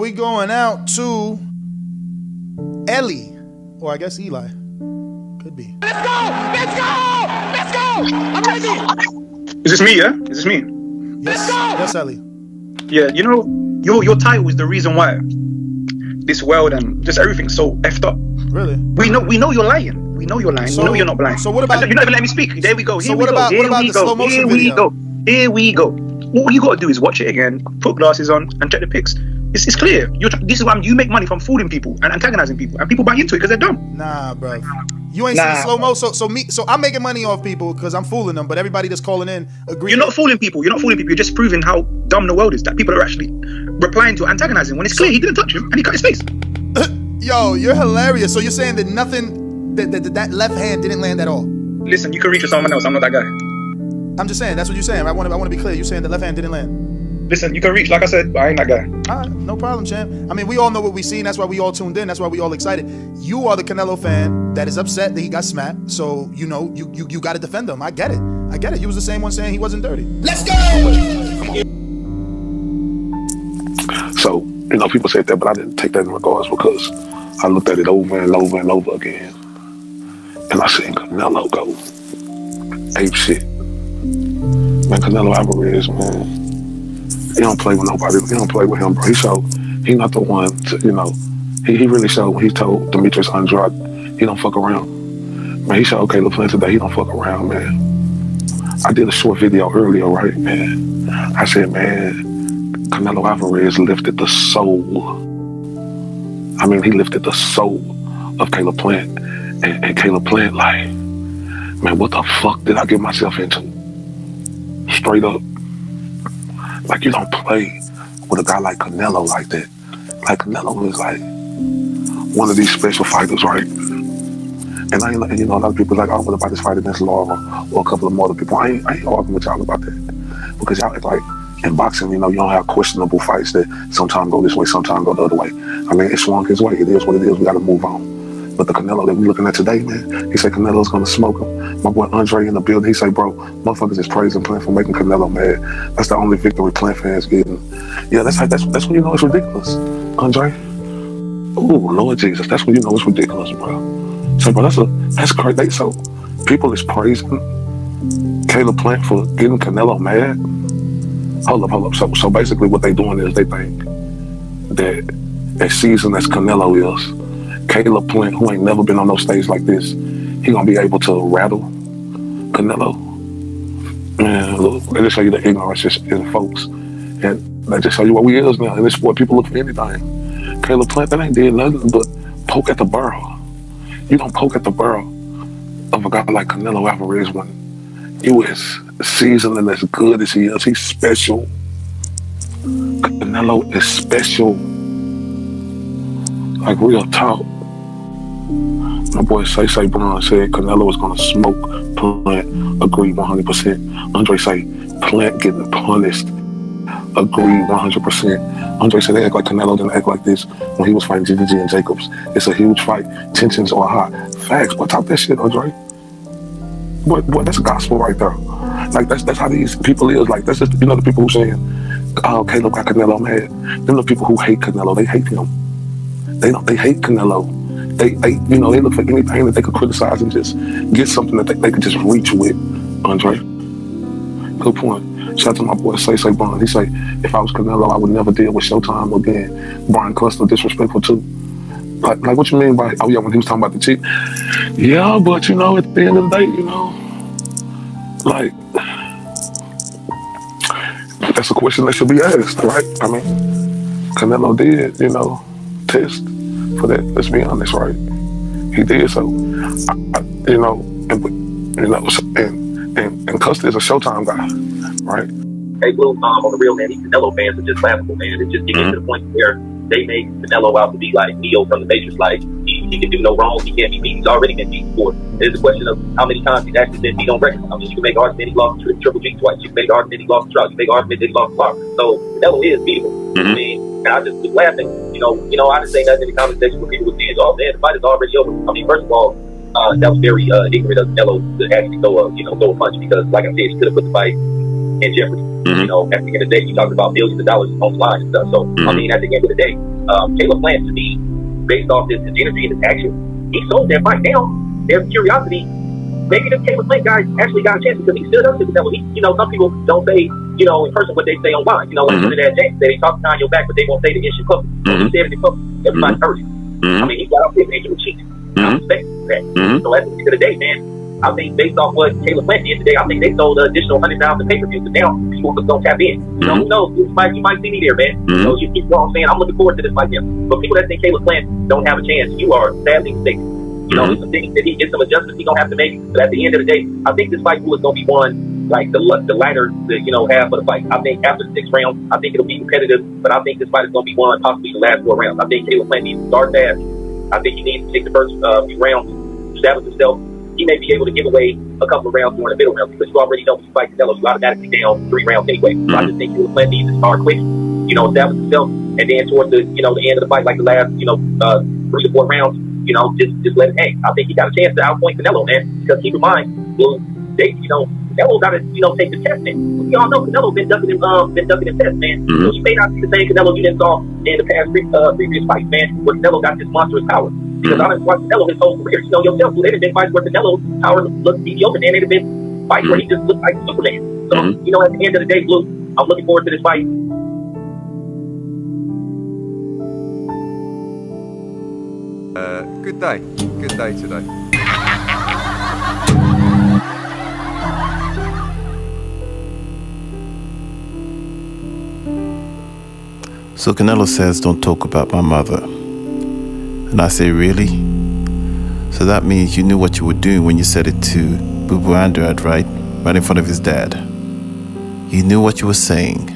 we going out to Ellie, or I guess Eli. Could be. Let's go! Let's go! Let's go! I'm ready. Is this me? Yeah, is this me? Yes, Let's go! yes, Ellie. Yeah, you know, your title is the reason why this world and just everything's so effed up. Really? We know you're lying. We know you're lying. So, we know you're not blind. So what about? You're not even letting me speak. There we go. Here So we what go. about Here we the go. slow motion Here video? we go. Here we go. All you gotta do is watch it again, put glasses on, and check the pics. It's clear. This is why you make money from fooling people and antagonizing people, and people buy into it because they're dumb. Nah, bro. You ain't seen slow mo. So I'm making money off people because I'm fooling them. But everybody that's calling in agree. You're not fooling people. You're not fooling people. You're just proving how dumb the world is. That people are actually replying to antagonizing when it's clear he didn't touch him and he cut his face. Yo, you're hilarious. So you're saying that nothing, that left hand didn't land at all? Listen, you can reach for someone else. I'm not that guy. I'm just saying. That's what you're saying. I want to be clear. You're saying the left hand didn't land. Listen, you can reach, like I said, but I ain't that guy. All right, no problem, champ. I mean, we all know what we seen. That's why we all tuned in. That's why we all excited. You are the Canelo fan that is upset that he got smacked. So, you know, you got to defend him. I get it. I get it. You was the same one saying he wasn't dirty. Let's go! So, you know, people said that, but I didn't take that in regards because I looked at it over and over and over again. And I seen Canelo go ape shit. Man, Canelo Alvarez, man. He don't play with nobody. He don't play with him, bro. He showed he not the one to, you know, he really showed when he told Demetrius Andrade he don't fuck around. Man, he showed Caleb Plant today he don't fuck around, man. I did a short video earlier, right, man? I said, man, Canelo Alvarez lifted the soul. I mean, he lifted the soul of Caleb Plant. And Caleb Plant, like, man, what the fuck did I get myself into? Straight up. Like, you don't play with a guy like Canelo like that. Like, Canelo is like one of these special fighters, right? And I ain't, you know, a lot of people are like, oh, what about this fight against Laura or a couple of more other people? I ain't arguing with y'all about that. Because y'all act like in boxing, you know, you don't have questionable fights that sometimes go this way, sometimes go the other way. I mean, it swung his way. It is what it is. We got to move on. But the Canelo that we looking at today, man, he said Canelo's gonna smoke him. My boy Andre in the building, he say, bro, motherfuckers is praising Plant for making Canelo mad. That's the only victory Plant fans getting. Yeah, that's when you know it's ridiculous, Andre. Oh Lord Jesus, that's when you know it's ridiculous, bro. So, bro, that's crazy. So, people is praising Caleb Plant for getting Canelo mad. Hold up. So basically, what they doing is they think that as seasoned as Canelo is, Caleb Plant, who ain't never been on no stage like this, he gonna be able to rattle Canelo. Man, look, they just show you the ignorance in folks. And they just show you what we is now. In this sport, people look for anything. Caleb Plant, that ain't did nothing but poke at the barrel. You don't poke at the barrel of a guy like Canelo Alvarez when you is seasoned and as good as he is. He's special. Canelo is special. Like, real talk. My boy Say Brown said Canelo is gonna smoke Plant. Agree 100%. Andre say Plant getting punished. Agree 100%. Andre said they act like Canelo didn't act like this when he was fighting GGG and Jacobs. It's a huge fight. Tensions are high. Facts. But talk that shit, Andre. Boy, that's gospel right there. Like, that's how these people is. Like, that's just, you know, the people who saying, oh, Caleb got Canelo mad. Them the people who hate Canelo. They hate him. They hate Canelo. They you know, they look for anything that they could criticize and just get something that they could just reach with, Andre. Good point. Shout out to my boy Say Bond. He say, if I was Canelo, I would never deal with Showtime again. Brian Custer, disrespectful too. Like what you mean by, oh yeah, when he was talking about the cheat? Yeah, but you know, at the end of the day, you know, like, that's a question that should be asked, right? I mean, Canelo did, you know, test for that. Let's be honest, right? He did. So, you know, and Custer is a Showtime guy, right? Hey, Blue, on the real, man, these Canelo fans are just laughable, man. It's just getting to the point where they make Canelo out to be like Neo from the Matrix, like he can do no wrong, he can't be beat, he's already been beat before. It's a question of how many times he's actually been beat on record. I mean, you can make argument he lost to Triple G twice, you can make argument he lost to Trout, you can make argument that he lost to Clark. So Canelo is beatable. I mean, and I just was laughing, you know, I didn't say nothing in the comment section where people were saying, oh man, the fight is already over. I mean, first of all, that was very ignorant of Canelo to actually throw a punch, because like I said, he could have put the fight in jeopardy. You know, at the end of the day, you talked about millions of dollars on the line and stuff. So I mean, at the end of the day, Caleb Plant, to me, based off his energy and his action, he sold that fight. Now, there's curiosity. Maybe the Caleb Plant guy actually got a chance because he stood up to the devil. Some people don't say, in person what they say online. Like that James said, they talk behind your back, but they won't say the issue public. He said it in public. Everybody heard it. I mean, he got out there and he was cheating. I'm expecting that. So at the end of the day, man, I think based off what Caleb Plant did today, I think they sold an additional 100,000 pay-per-views. But now people are going to tap in. Who knows? You might see me there, man. So you keep on saying, I'm looking forward to this fight, man. But people that think Caleb Plant don't have a chance, you are sadly mistaken. There's some things that he gets some adjustments he's going to have to make. But at the end of the day, I think this fight is going to be won like the lighter, half of the fight. I think after the 6th round, I think it'll be competitive. But I think this fight is going to be won possibly the last 4 rounds. I think Caleb Plant needs to start fast. I think he needs to take the first few rounds, establish himself. He may be able to give away a couple of rounds during the middle rounds because you already know when you fight Canelo, you automatically down 3 rounds anyway. So I just think Caleb Plant needs to start quick, establish himself, and then towards the the end of the fight, like the last 3 to 4 rounds, just let it hang. I think he got a chance to outpoint Canelo, man. Because keep in mind, Canelo got to take the test, man. We all know Canelo's been ducking him tests, man. So you may not see the same Canelo you didn't saw in the past previous fights, man, where Canelo got this monstrous power. Because I didn't watch Canelo his whole career. Yourself, there have been fights where Canelo's power looked mediocre, and there have been fights where he just looked like Superman. So, at the end of the day, Blue, I'm looking forward to this fight. Good day. Good day today. So Canelo says, don't talk about my mother. And I say, really? So that means you knew what you were doing when you said it to Bubu Andrade, right? Right in front of his dad. You knew what you were saying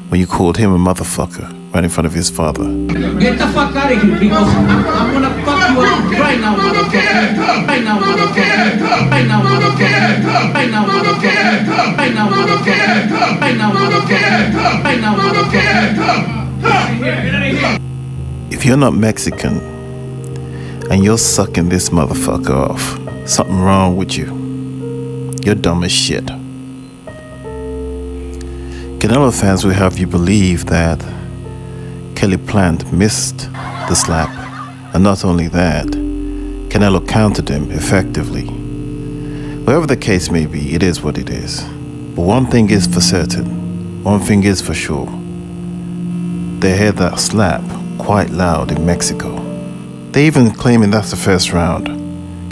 when you called him a motherfucker right in front of his father. Get the fuck out of here, people. I'm gonna fuck you up right now, motherfucker. Right now, motherfucker. Right now, motherfucker. Right now, motherfucker. Right now, motherfucker. Right now, motherfucker. Right now, motherfucker. If you're not Mexican and you're sucking this motherfucker off, something wrong with you. You're dumb as shit. Canelo fans will have you believe that Caleb Plant missed the slap, and not only that, Canelo countered him effectively. Whatever the case may be, it is what it is. But one thing is for certain, one thing is for sure. They heard that slap quite loud in Mexico. They even claiming that's the first round.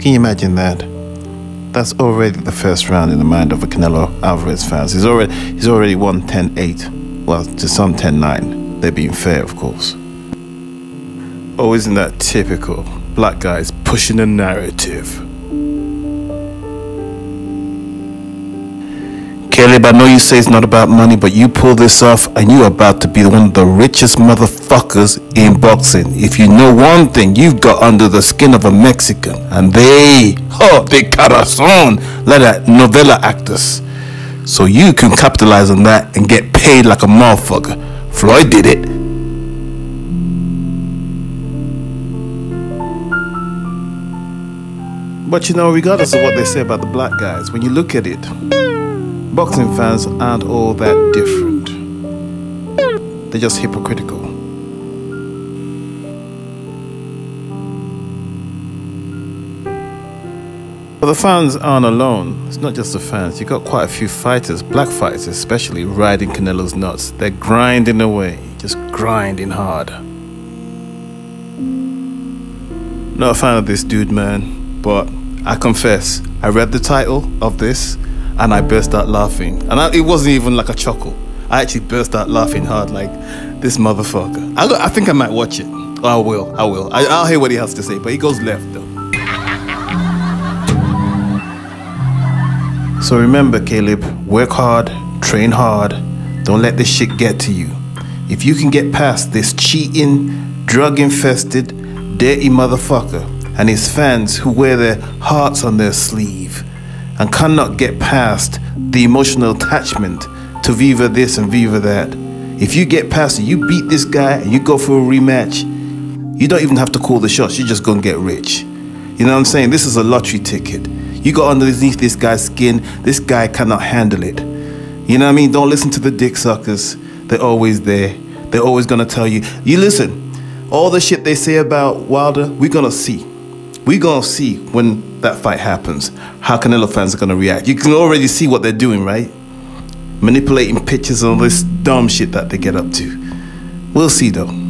Can you imagine that? That's already the first round in the mind of a Canelo Alvarez fans. He's already won 10-8. Well, to some 10-9. They're being fair, of course. Oh, isn't that typical? Black guys pushing a narrative. Caleb, I know you say it's not about money, but you pull this off and you're about to be one of the richest motherfuckers in boxing. If you know one thing, you've got under the skin of a Mexican. And they corazon, like that Novela actors. So you can capitalize on that and get paid like a motherfucker. Floyd did it. But regardless of what they say about the black guys, when you look at it, boxing fans aren't all that different. They're just hypocritical. But the fans aren't alone. It's not just the fans. You got quite a few fighters, black fighters especially, riding Canelo's nuts. They're grinding away, just grinding hard. Not a fan of this dude, man, but I confess, I read the title of this and I burst out laughing. And it wasn't even like a chuckle. I actually burst out laughing hard, like, this motherfucker. I think I might watch it. I will. I'll hear what he has to say, but he goes left though. So remember, Caleb, work hard, train hard, don't let this shit get to you. If you can get past this cheating, drug-infested, dirty motherfucker and his fans who wear their hearts on their sleeve and cannot get past the emotional attachment to Viva this and Viva that, if you get past it, you beat this guy and you go for a rematch, you don't even have to call the shots, you're just gonna get rich. You know what I'm saying? This is a lottery ticket. You got underneath this guy's skin, this guy cannot handle it. You know what I mean? Don't listen to the dick suckers. They're always there. They're always gonna tell you, you listen, all the shit they say about Wilder, we're gonna see. We're gonna see when that fight happens how Canelo fans are gonna react. You can already see what they're doing, right? Manipulating pictures and all this dumb shit that they get up to. We'll see though.